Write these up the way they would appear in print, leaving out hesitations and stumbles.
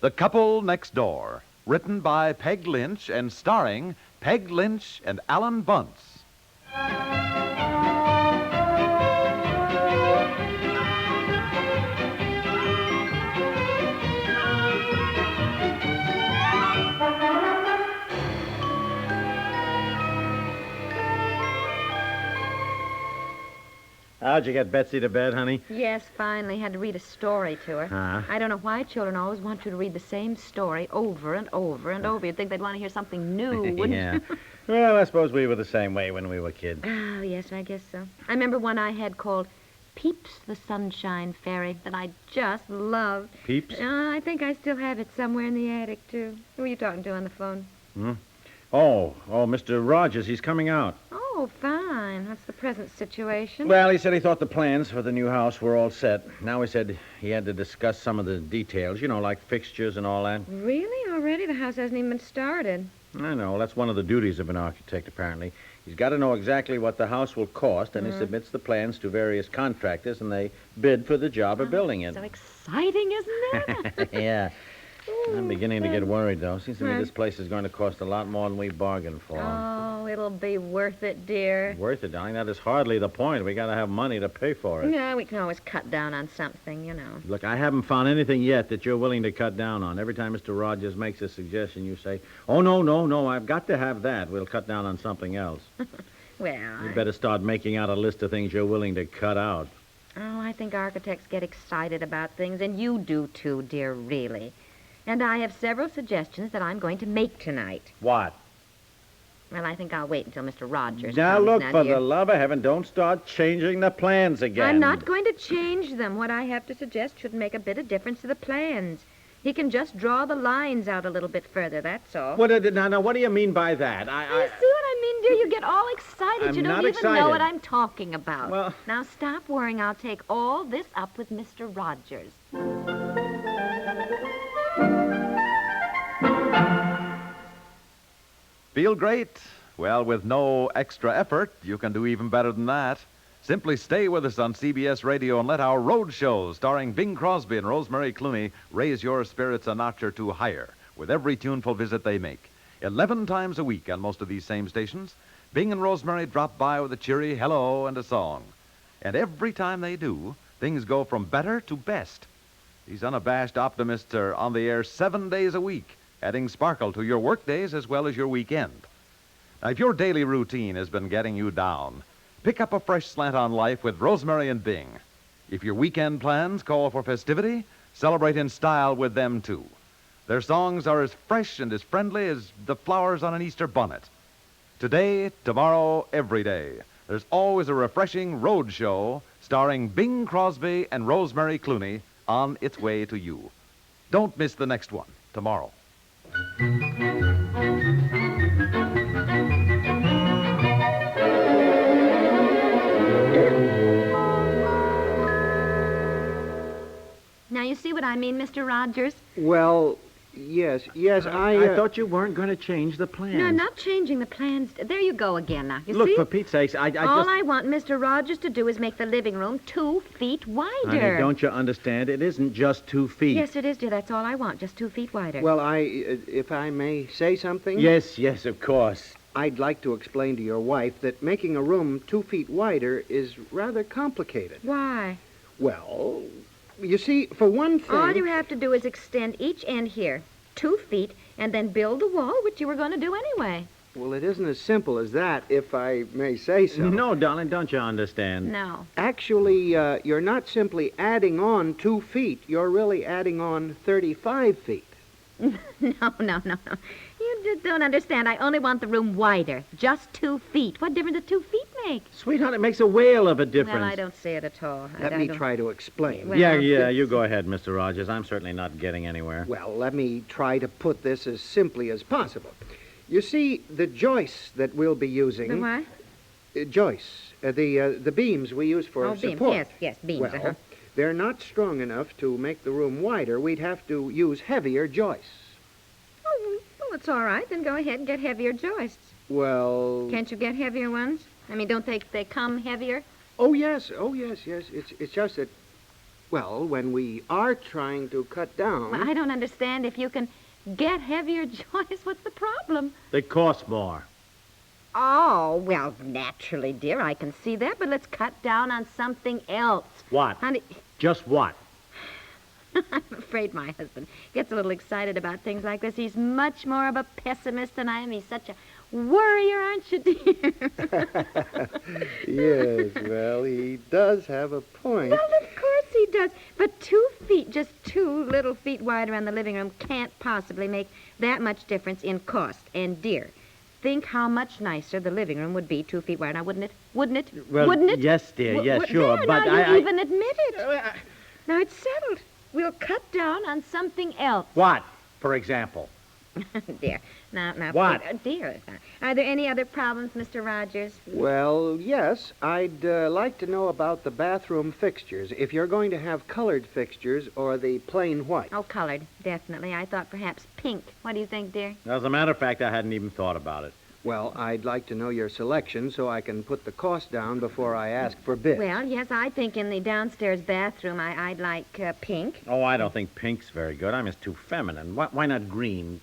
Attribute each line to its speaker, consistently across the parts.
Speaker 1: The Couple Next Door, written by Peg Lynch and starring Peg Lynch and Alan Bunce.
Speaker 2: How'd you get Betsy to bed, honey?
Speaker 3: Yes, finally. Had to read a story to her.
Speaker 2: Huh?
Speaker 3: I don't know why children always want you to read the same story over and over and over. You'd think they'd want to hear something new, wouldn't
Speaker 2: Yeah.
Speaker 3: you?
Speaker 2: Well, I suppose we were the same way when we were kids.
Speaker 3: Oh, yes, I guess so. I remember one I had called Peeps the Sunshine Fairy that I just loved.
Speaker 2: Peeps?
Speaker 3: I think I still have it somewhere in the attic, too. Who are you talking to on the phone?
Speaker 2: Oh, Mr. Rogers, he's coming out.
Speaker 3: Oh, fine. That's the present situation.
Speaker 2: Well, he said he thought the plans for the new house were all set. Now he said he had to discuss some of the details, like fixtures and all that.
Speaker 3: Really? Already? The house hasn't even been started.
Speaker 2: I know. That's one of the duties of an architect, apparently. He's got to know exactly what the house will cost, and he submits the plans to various contractors, and they bid for the job of building it.
Speaker 3: So exciting, isn't it?
Speaker 2: Yeah. I'm beginning to get worried, though. Seems to me this place is going to cost a lot more than we bargained for.
Speaker 3: Oh, it'll be worth it, dear.
Speaker 2: Worth it, darling? That is hardly the point. We got to have money to pay for it.
Speaker 3: Yeah, we can always cut down on something,
Speaker 2: Look, I haven't found anything yet that you're willing to cut down on. Every time Mr. Rogers makes a suggestion, you say, oh, no, I've got to have that. We'll cut down on something else.
Speaker 3: Well,
Speaker 2: You better start making out a list of things you're willing to cut out.
Speaker 3: Oh, I think architects get excited about things, and you do too, dear, really. And I have several suggestions that I'm going to make tonight.
Speaker 2: What?
Speaker 3: Well, I think I'll wait until Mr. Rogers
Speaker 2: Now,
Speaker 3: comes.
Speaker 2: look, for
Speaker 3: dear.
Speaker 2: the love of heaven, don't start changing the plans again.
Speaker 3: I'm not going to change them. What I have to suggest shouldn't make a bit of difference to the plans. He can just draw the lines out a little bit further, that's all.
Speaker 2: Now, what do you mean by that?
Speaker 3: You see what I mean, dear? You get all excited.
Speaker 2: I'm
Speaker 3: You
Speaker 2: not
Speaker 3: don't even
Speaker 2: excited.
Speaker 3: know what I'm talking about.
Speaker 2: Well-
Speaker 3: Now, stop worrying. I'll take all this up with Mr. Rogers.
Speaker 1: Feel great? Well, with no extra effort, you can do even better than that. Simply stay with us on CBS Radio and let our road shows starring Bing Crosby and Rosemary Clooney raise your spirits a notch or two higher with every tuneful visit they make. 11 times a week on most of these same stations, Bing and Rosemary drop by with a cheery hello and a song. And every time they do, things go from better to best. These unabashed optimists are on the air 7 days a week, adding sparkle to your work days as well as your weekend. Now, if your daily routine has been getting you down, pick up a fresh slant on life with Rosemary and Bing. If your weekend plans call for festivity, celebrate in style with them, too. Their songs are as fresh and as friendly as the flowers on an Easter bonnet. Today, tomorrow, every day, there's always a refreshing road show starring Bing Crosby and Rosemary Clooney on its way to you. Don't miss the next one, tomorrow.
Speaker 3: Now, you see what I mean, Mr. Rogers?
Speaker 4: Well, yes,
Speaker 2: I thought you weren't going to change the plans.
Speaker 3: No, I'm not changing the plans. There you go again now. You
Speaker 2: Look,
Speaker 3: see?
Speaker 2: for Pete's sakes, I
Speaker 3: All I want Mr. Rogers to do is make the living room 2 feet wider.
Speaker 2: Honey, don't you understand? It isn't just 2 feet.
Speaker 3: Yes, it is, dear. That's all I want, just 2 feet wider.
Speaker 4: Well, if I may say something?
Speaker 2: Yes, of course.
Speaker 4: I'd like to explain to your wife that making a room 2 feet wider is rather complicated.
Speaker 3: Why?
Speaker 4: Well, you see, for one thing...
Speaker 3: All you have to do is extend each end here 2 feet and then build the wall, which you were going to do anyway.
Speaker 4: Well, it isn't as simple as that, if I may say so.
Speaker 2: No, darling, don't you understand?
Speaker 3: No.
Speaker 4: Actually, you're not simply adding on 2 feet. You're really adding on 35 feet.
Speaker 3: No. You just don't understand. I only want the room wider. Just 2 feet. What difference do 2 feet make?
Speaker 2: Sweetheart, it makes a whale of a difference.
Speaker 3: Well, I don't see it at all.
Speaker 4: Let me try to explain.
Speaker 3: Well,
Speaker 2: Yeah, you go ahead, Mr. Rogers. I'm certainly not getting anywhere.
Speaker 4: Well, let me try to put this as simply as possible. You see, the joists that we'll be using...
Speaker 3: The what?
Speaker 4: Joists. The beams we use for support.
Speaker 3: Beams. Yes, beams.
Speaker 4: Well, they're not strong enough to make the room wider. We'd have to use heavier joists.
Speaker 3: Oh, well, it's all right. Then go ahead and get heavier joists.
Speaker 4: Well...
Speaker 3: Can't you get heavier ones? I mean, don't they come heavier?
Speaker 4: Oh, yes. It's just that... Well, when we are trying to cut down...
Speaker 3: Well, I don't understand. If you can get heavier joists, what's the problem?
Speaker 2: They cost more.
Speaker 3: Oh, well, naturally, dear, I can see that, but let's cut down on something else.
Speaker 2: What?
Speaker 3: Honey,
Speaker 2: Just what?
Speaker 3: I'm afraid my husband gets a little excited about things like this. He's much more of a pessimist than I am. He's such a worrier, aren't you, dear?
Speaker 4: Yes, well, he does have a point.
Speaker 3: Well, of course he does. But 2 feet, just 2 little feet wide around the living room can't possibly make that much difference in cost. And, dear, think how much nicer the living room would be 2 feet wide. Now, wouldn't it? Wouldn't it?
Speaker 2: Well,
Speaker 3: wouldn't it?
Speaker 2: yes, dear, yes, sure,
Speaker 3: there,
Speaker 2: but
Speaker 3: now you
Speaker 2: I...
Speaker 3: even admit it. Now, it's settled. We'll cut down on something else.
Speaker 2: What, for example?
Speaker 3: Dear, now,
Speaker 2: What?
Speaker 3: Dear, are there any other problems, Mr. Rogers?
Speaker 4: Well, yes, I'd like to know about the bathroom fixtures. If you're going to have colored fixtures or the plain white.
Speaker 3: Oh, colored, definitely. I thought perhaps pink. What do you think, dear?
Speaker 2: As a matter of fact, I hadn't even thought about it.
Speaker 4: Well, I'd like to know your selection so I can put the cost down before I ask for bids.
Speaker 3: Well, yes, I think in the downstairs bathroom I'd like pink.
Speaker 2: Oh, I don't think pink's very good. I'm just too feminine. Why not green?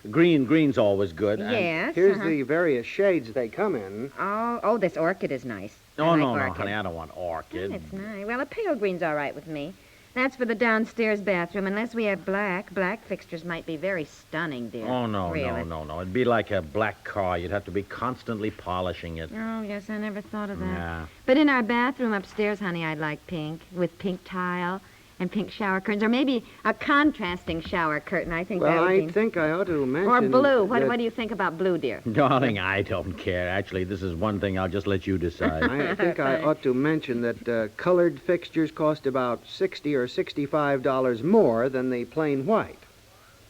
Speaker 2: Green's always good. and-
Speaker 3: Yes.
Speaker 4: Here's the various shades they come in.
Speaker 3: Oh, this orchid is nice. I
Speaker 2: Oh,
Speaker 3: like
Speaker 2: no,
Speaker 3: orchid.
Speaker 2: honey, I don't want orchid.
Speaker 3: It's nice. Well, a pale green's all right with me. That's for the downstairs bathroom. Unless we have black. Black fixtures might be very stunning, dear.
Speaker 2: Oh, no.
Speaker 3: Really.
Speaker 2: It'd be like a black car. You'd have to be constantly polishing it.
Speaker 3: Oh, yes, I never thought of that.
Speaker 2: Yeah.
Speaker 3: But in our bathroom upstairs, honey, I'd like pink with pink tile and pink shower curtains, or maybe a contrasting shower curtain. I think that
Speaker 4: Well,
Speaker 3: would
Speaker 4: I
Speaker 3: be...
Speaker 4: think I ought to mention...
Speaker 3: Or blue.
Speaker 4: that
Speaker 3: What do you think about blue, dear?
Speaker 2: Darling, I don't care. Actually, this is one thing I'll just let you decide.
Speaker 4: I think I ought to mention that colored fixtures cost about $60 or $65 more than the plain white.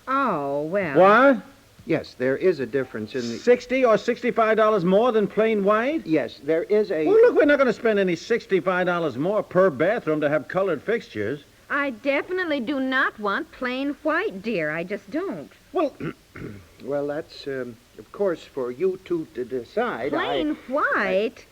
Speaker 3: Oh, well.
Speaker 2: What?
Speaker 4: Yes, there is a difference in the...
Speaker 2: $60 or $65 more than plain white?
Speaker 4: Yes, there is a...
Speaker 2: Well, look, we're not going to spend any $65 more per bathroom to have colored fixtures.
Speaker 3: I definitely do not want plain white, dear. I just don't.
Speaker 2: Well,
Speaker 4: Well, that's, of course, for you two to decide.
Speaker 3: Plain white?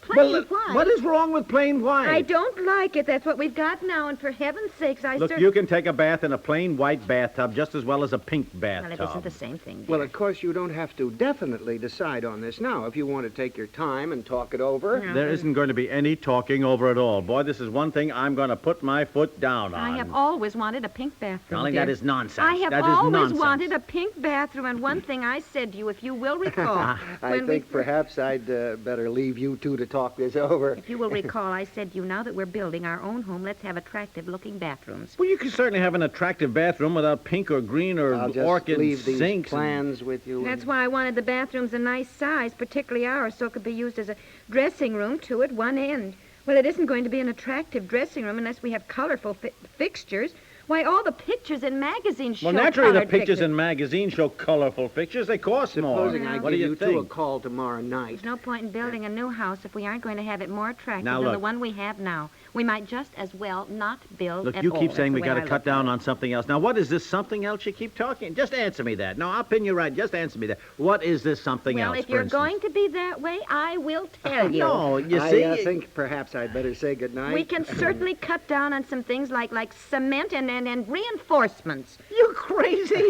Speaker 3: Plain
Speaker 2: well,
Speaker 3: white?
Speaker 2: what is wrong with plain white?
Speaker 3: I don't like it. That's what we've got now, and for heaven's sakes,
Speaker 2: Look, you can take a bath in a plain white bathtub just as well as a pink
Speaker 3: Well,
Speaker 2: bathtub.
Speaker 3: it isn't the same thing, dear.
Speaker 4: Well, of course, you don't have to definitely decide on this now. If you want to take your time and talk it over...
Speaker 3: Yeah.
Speaker 2: There isn't going to be any talking over at all. Boy, this is one thing I'm going to put my foot down on.
Speaker 3: I have always wanted a pink bathroom,
Speaker 2: Darling,
Speaker 3: dear.
Speaker 2: that is nonsense.
Speaker 3: I have
Speaker 2: That is
Speaker 3: always
Speaker 2: nonsense.
Speaker 3: wanted a pink bathroom, and one thing I said to you, if you will recall...
Speaker 4: I
Speaker 3: when
Speaker 4: think
Speaker 3: we-
Speaker 4: perhaps I'd better leave you two to talk this over.
Speaker 3: If you will recall, I said to you, now that we're building our own home, let's have attractive-looking bathrooms.
Speaker 2: Well, you can certainly have an attractive bathroom without pink or green or
Speaker 4: I'll just
Speaker 2: orchid
Speaker 4: leave these
Speaker 2: sinks.
Speaker 4: plans with you.
Speaker 3: That's why I wanted the bathrooms a nice size, particularly ours, so it could be used as a dressing room, too, at one end. Well, it isn't going to be an attractive dressing room unless we have colorful fixtures. Why, all the pictures in magazines show
Speaker 2: Well, naturally, the
Speaker 3: colored
Speaker 2: pictures in magazines show colorful fixtures. They cost more.
Speaker 4: Supposing I
Speaker 2: What
Speaker 4: give
Speaker 2: do
Speaker 4: you
Speaker 2: you
Speaker 4: two a
Speaker 2: think?
Speaker 4: call tomorrow night.
Speaker 3: There's no point in building a new house if we aren't going to have it more attractive
Speaker 2: Now,
Speaker 3: than the
Speaker 2: look.
Speaker 3: one we have now. We might just as well not build
Speaker 2: Look,
Speaker 3: at
Speaker 2: you
Speaker 3: all.
Speaker 2: keep saying
Speaker 3: That's
Speaker 2: we
Speaker 3: the
Speaker 2: got
Speaker 3: way
Speaker 2: to
Speaker 3: I
Speaker 2: cut
Speaker 3: look
Speaker 2: down
Speaker 3: at it.
Speaker 2: on something else. Now, what is this something else you keep talking? Just answer me that. No, I'll pin you right. Just answer me that. What is this something
Speaker 3: Well,
Speaker 2: else,
Speaker 3: if
Speaker 2: for
Speaker 3: you're
Speaker 2: instance?
Speaker 3: going to be that way, I will tell you.
Speaker 2: No, you see...
Speaker 4: I think perhaps I'd better say goodnight.
Speaker 3: We can certainly cut down on some things like cement and reinforcements.
Speaker 2: You crazy?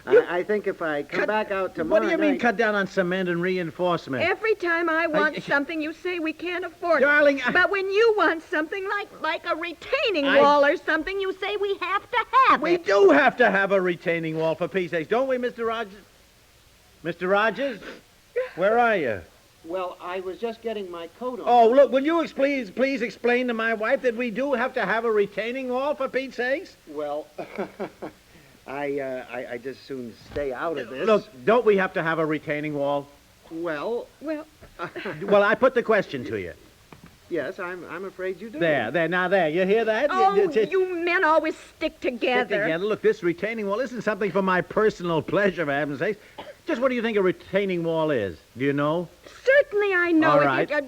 Speaker 4: I think if I come back out tomorrow
Speaker 2: What do you mean
Speaker 4: night-
Speaker 2: cut down on cement and reinforcement?
Speaker 3: Every time I want something, you say we can't afford it.
Speaker 2: Darling,
Speaker 3: But when you want something like a retaining
Speaker 2: I-
Speaker 3: wall or something, you say we have to have
Speaker 2: we
Speaker 3: it.
Speaker 2: do have to have a retaining wall, for peace sakes, don't we, Mr. Rogers? Mr. Rogers? Where are you?
Speaker 4: Well, I was just getting my coat on.
Speaker 2: Oh, look, will you please explain to my wife that we do have to have a retaining wall, for Pete's sakes?
Speaker 4: Well, I just soon stay out of this.
Speaker 2: Look, don't we have to have a retaining wall?
Speaker 4: Well,
Speaker 3: Well,
Speaker 2: Well, I put the question to you.
Speaker 4: yes, I'm afraid you do.
Speaker 2: There, you hear that?
Speaker 3: oh,
Speaker 2: It's-
Speaker 3: you men always stick together.
Speaker 2: Stick together. Look, this retaining wall isn't something for my personal pleasure, for heaven's sakes. Just what do you think a retaining wall is? Do you know?
Speaker 3: Certainly I know
Speaker 2: All
Speaker 3: it.
Speaker 2: right.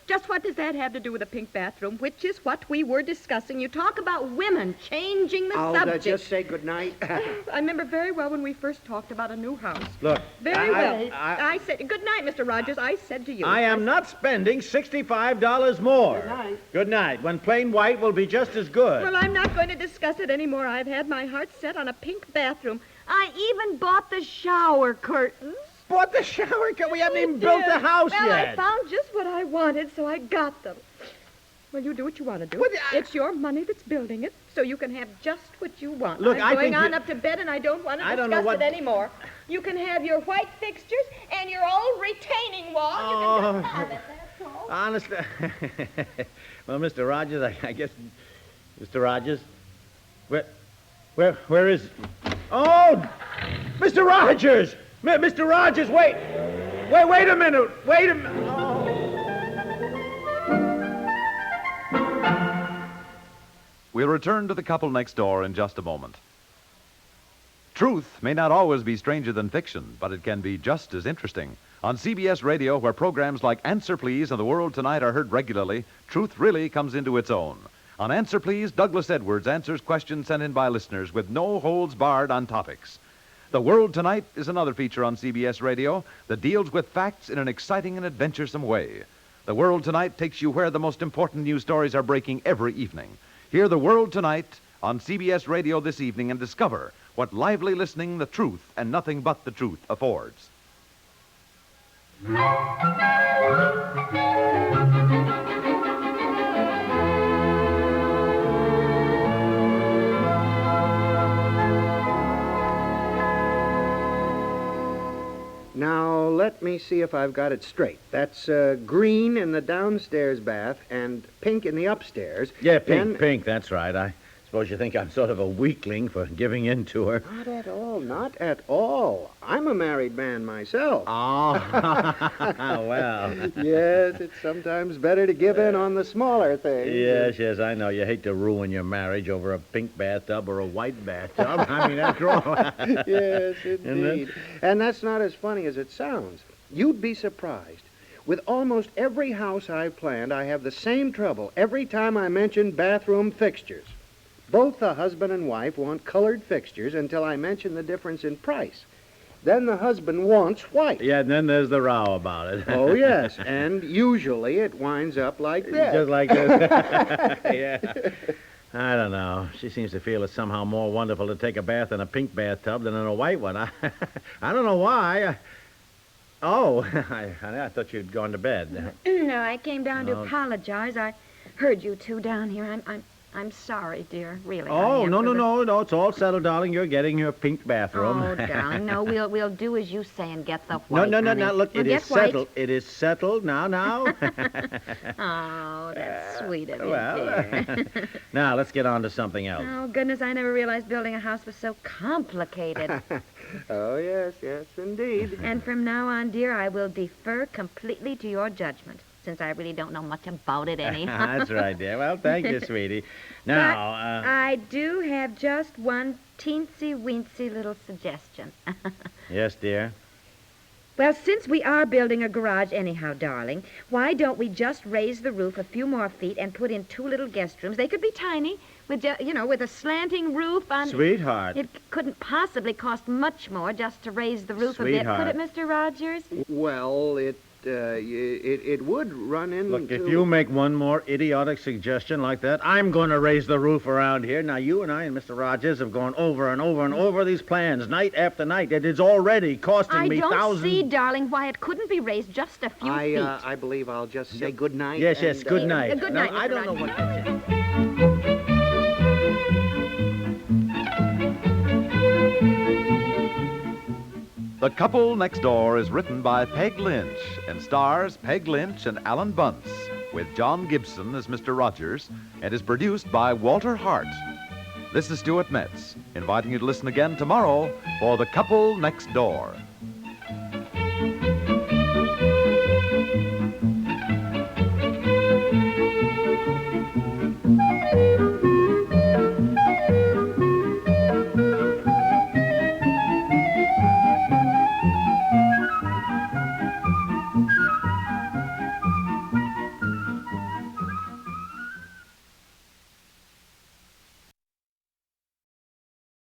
Speaker 3: Just what does that have to do with a pink bathroom, which is what we were discussing? You talk about women changing the subject.
Speaker 4: I'll just say goodnight.
Speaker 3: I remember very well when we first talked about a new house.
Speaker 2: Look,
Speaker 3: Very well. I said, good night, Mr. Rogers. I said to you.
Speaker 2: I am not spending $65 more.
Speaker 4: Good night.
Speaker 2: Good night, when plain white will be just as good.
Speaker 3: Well, I'm not going to discuss it anymore. I've had my heart set on a pink bathroom. I even bought the shower curtains.
Speaker 2: Bought the shower? We haven't even built the house
Speaker 3: well,
Speaker 2: yet.
Speaker 3: I found just what I wanted, so I got them. Well, you do what you want to do. It's your money that's building it, so you can have just what you want.
Speaker 2: Look,
Speaker 3: I'm going on up to bed, and I don't want to discuss it anymore. You can have your white fixtures and your old retaining wall. You can just have it, that's all.
Speaker 2: Honestly. Well, Mr. Rogers, I guess... Mr. Rogers? Where is... Oh! Mr. Rogers! Mr. Rogers, wait a minute. Wait a minute. Oh.
Speaker 1: We'll return to the couple next door in just a moment. Truth may not always be stranger than fiction, but it can be just as interesting. On CBS Radio, where programs like Answer Please and The World Tonight are heard regularly, truth really comes into its own. On Answer Please, Douglas Edwards answers questions sent in by listeners with no holds barred on topics. The World Tonight is another feature on CBS Radio that deals with facts in an exciting and adventuresome way. The World Tonight takes you where the most important news stories are breaking every evening. Hear The World Tonight on CBS Radio this evening and discover what lively listening the truth and nothing but the truth affords.
Speaker 4: Now, let me see if I've got it straight. That's green in the downstairs bath and pink in the upstairs.
Speaker 2: Yeah, pink, that's right. I suppose you think I'm sort of a weakling for giving in to her.
Speaker 4: Not at all. I'm a married man myself.
Speaker 2: Oh, well.
Speaker 4: Yes, it's sometimes better to give in on the smaller things.
Speaker 2: Yes, I know. You hate to ruin your marriage over a pink bathtub or a white bathtub. I mean, after all.
Speaker 4: Yes, indeed. And that's not as funny as it sounds. You'd be surprised. With almost every house I've planned, I have the same trouble every time I mention bathroom fixtures. Both the husband and wife want colored fixtures until I mention the difference in price. Then the husband wants white.
Speaker 2: Yeah, and then there's the row about it.
Speaker 4: Oh, yes, and usually it winds up like this.
Speaker 2: Just like this. Yeah. I don't know. She seems to feel it's somehow more wonderful to take a bath in a pink bathtub than in a white one. I don't know why. I thought you'd gone to bed.
Speaker 3: No, I came down to apologize. I heard you two down here. I'm sorry, dear. Really.
Speaker 2: Oh, no. It's all settled, darling. You're getting your pink bathroom.
Speaker 3: Oh, darling, no. We'll do as you say and get the white.
Speaker 2: No. Look,
Speaker 3: we'll
Speaker 2: it is settled. It is settled now.
Speaker 3: Oh, that's sweet of you, dear.
Speaker 2: Now, let's get on to something else.
Speaker 3: Oh, goodness, I never realized building a house was so complicated.
Speaker 4: Oh, yes, indeed.
Speaker 3: And from now on, dear, I will defer completely to your judgment, since I really don't know much about it anyhow.
Speaker 2: That's right, dear. Well, thank you, sweetie. Now,
Speaker 3: I do have just one teensy-weensy little suggestion.
Speaker 2: Yes, dear?
Speaker 3: Well, since we are building a garage anyhow, darling, why don't we just raise the roof a few more feet and put in 2 little guest rooms? They could be tiny, with with a slanting roof on...
Speaker 2: Sweetheart.
Speaker 3: It couldn't possibly cost much more just to raise the roof a bit, could it, Mr. Rogers?
Speaker 4: Well, it would run into...
Speaker 2: Look, if you make one more idiotic suggestion like that, I'm going to raise the roof around here. Now, you and I and Mr. Rogers have gone over and over and over these plans night after night. It is already costing me thousands...
Speaker 3: I don't see, darling, why it couldn't be raised just a few feet.
Speaker 4: I believe I'll just say good night.
Speaker 2: Yes, good night.
Speaker 3: Good night, Mr.
Speaker 2: I don't know what...
Speaker 1: The Couple Next Door is written by Peg Lynch and stars Peg Lynch and Alan Bunce, with John Gibson as Mr. Rogers, and is produced by Walter Hart. This is Stuart Metz, inviting you to listen again tomorrow for The Couple Next Door.